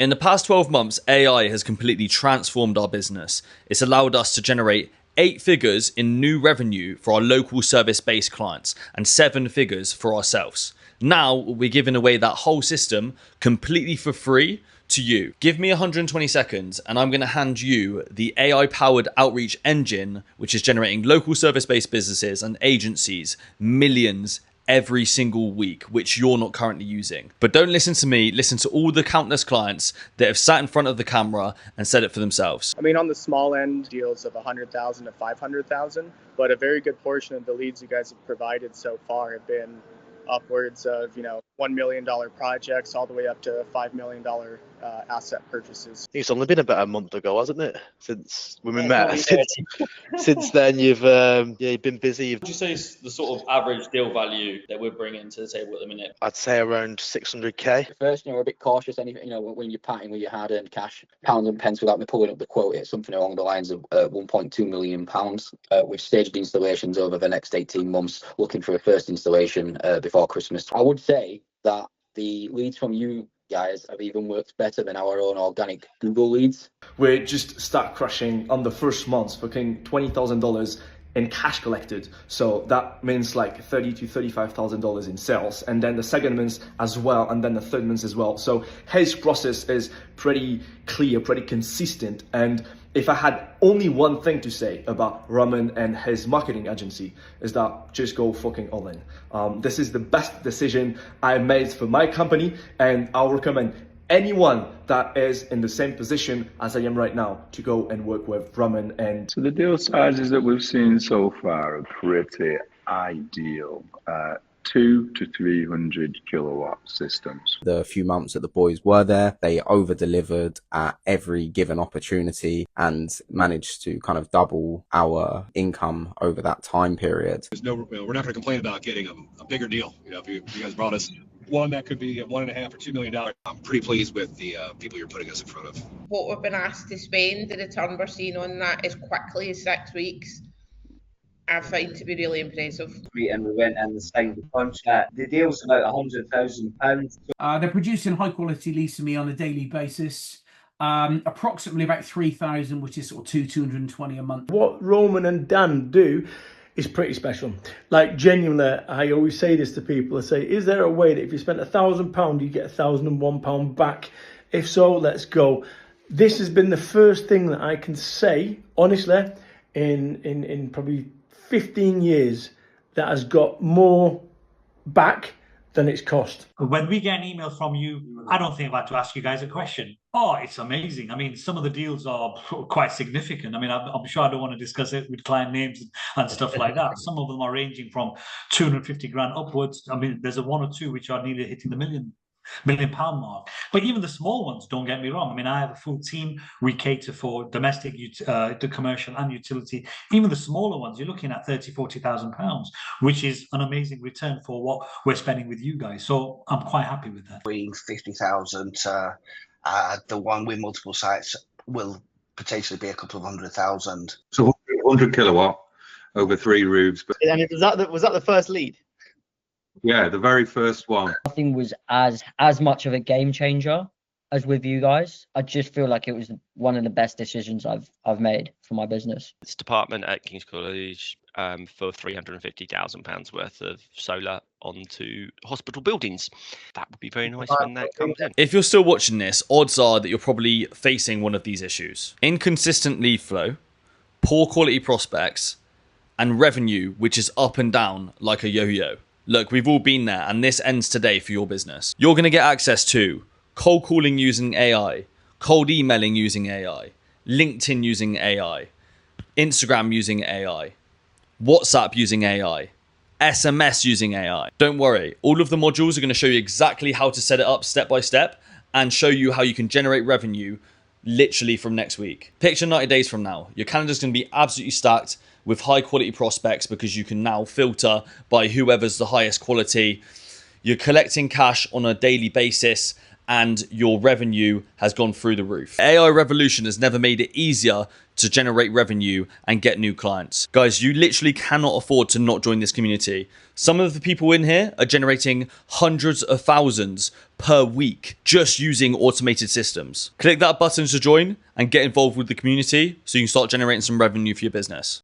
In the past 12 months, AI has completely transformed our business. It's allowed us to generate 8 figures in new revenue for our local service-based clients and 7 figures for ourselves. Now we're giving away that whole system completely for free to you. Give me 120 seconds and I'm going to hand you the AI-powered outreach engine, which is generating local service-based businesses and agencies millions every single week, which you're not currently using. But don't listen to me, listen to all the countless clients that have sat in front of the camera and said it for themselves. I mean, on the small end, deals of 100,000 to 500,000, but a very good portion of the leads you guys have provided so far have been upwards of, $1 million projects all the way up to $5 million asset purchases. It's only been about a month ago, hasn't it, since when we met? Since then, you've been busy. Would you say it's the sort of average deal value that we're bringing to the table at the minute? I'd say around 600k. First, we're a bit cautious. When you're parting with your hard-earned cash, pounds and pence, without me pulling up the quote, it's something along the lines of 1.2 million pounds. We've staged installations over the next 18 months, looking for a first installation before Christmas. I would say that the leads from you guys have even worked better than our own organic Google leads. We just start crushing on the first month, fucking $20,000 in cash collected. So that means like $30,000 to $35,000 in sales. And then the second month as well, and then the third month as well. So his process is pretty clear, pretty consistent. And if I had only one thing to say about Roman and his marketing agency, is that just go fucking all in. This is the best decision I made for my company, and I'll recommend anyone that is in the same position as I am right now to go and work with Roman. And so the deal sizes that we've seen so far are pretty ideal. 2 to 300 kilowatt systems. The few months that the boys were there, they over-delivered at every given opportunity and managed to kind of double our income over that time period. We're not going to complain about getting a bigger deal. If you guys brought us one that could be $1.5 or $2 million, I'm pretty pleased with the people you're putting us in front of. What we've been asked to spend, the return we're seeing on that as quickly as 6 weeks, I find to be really impressive. And we went in and signed the contract. The deal's about £100,000. They're producing high quality leads to me on a daily basis. Approximately about 3,000, which is sort of 220 a month. What Roman and Dan do is pretty special. Like, genuinely, I always say this to people. I say, is there a way that if you spent £1,000, you get £1,001 back? If so, let's go. This has been the first thing that I can say, honestly, in probably 15 years that has got more back than it's cost. When we get an email from you, I don't think I've had to ask you guys a question. Oh, it's amazing. I mean, some of the deals are quite significant. I mean, I'm sure I don't want to discuss it with client names and stuff like that. Some of them are ranging from 250 grand upwards. I mean, there's one or two which are nearly hitting the million pound mark. But even the small ones, don't get me wrong. I mean, I have a full team. We cater for domestic, the commercial and utility. Even the smaller ones, you're looking at 30,000, 40,000 pounds, which is an amazing return for what we're spending with you guys. So I'm quite happy with that. 50,000 to the one with multiple sites will potentially be a couple of 100,000. So 100 kilowatt over 3 roofs. And was that the first lead? Yeah, the very first one. Nothing was as much of a game changer as with you guys. I just feel like it was one of the best decisions I've made for my business. This department at King's College for £350,000 worth of solar onto hospital buildings. That would be very nice when that comes in. If you're still watching this, odds are that you're probably facing one of these issues. Inconsistent lead flow, poor quality prospects, and revenue which is up and down like a yo-yo. Look, we've all been there, and this ends today for your business. You're going to get access to cold calling using AI, cold emailing using AI, LinkedIn using AI, Instagram using AI, WhatsApp using AI, SMS using AI. Don't worry, all of the modules are going to show you exactly how to set it up step by step and show you how you can generate revenue literally from next week. Picture 90 days from now. Your calendar's going to be absolutely stacked with high quality prospects because you can now filter by whoever's the highest quality. You're collecting cash on a daily basis and your revenue has gone through the roof. AI revolution has never made it easier to generate revenue and get new clients. Guys, you literally cannot afford to not join this community. Some of the people in here are generating hundreds of thousands per week just using automated systems. Click that button to join and get involved with the community so you can start generating some revenue for your business.